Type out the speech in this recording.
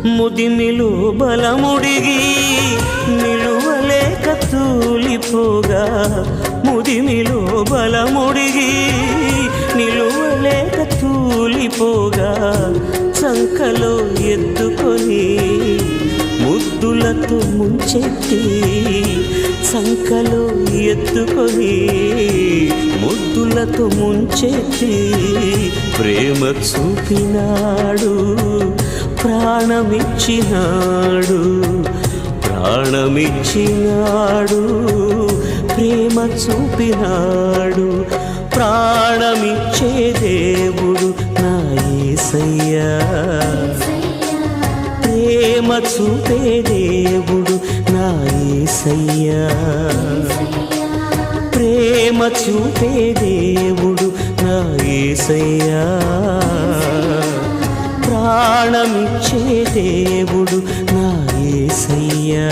ముదిమిలో బలముడిగి నిలువలేక తూలిపోగా ముదిమిలో బలముడిగి నిలువలేక తూలిపోగా సంకలో ఎత్తుకొని ముద్దులతో ముంచెత్తి సంకలో ఎత్తుకొని ముద్దులతో ముంచెత్తి ప్రేమ చూపినాడు ప్రాణమిచ్చినాడు ప్రాణమిచ్చినాడు ప్రేమ చూపినాడు ప్రాణమిచ్చే దేవుడు నా యేసయ్యా ప్రేమ చూపే దేవుడు నా యేసయ్యా ప్రేమ చూపే దేవుడు నా యేసయ్యా ప్రాణమిచ్చే దేవుడు నా యేసయ్యా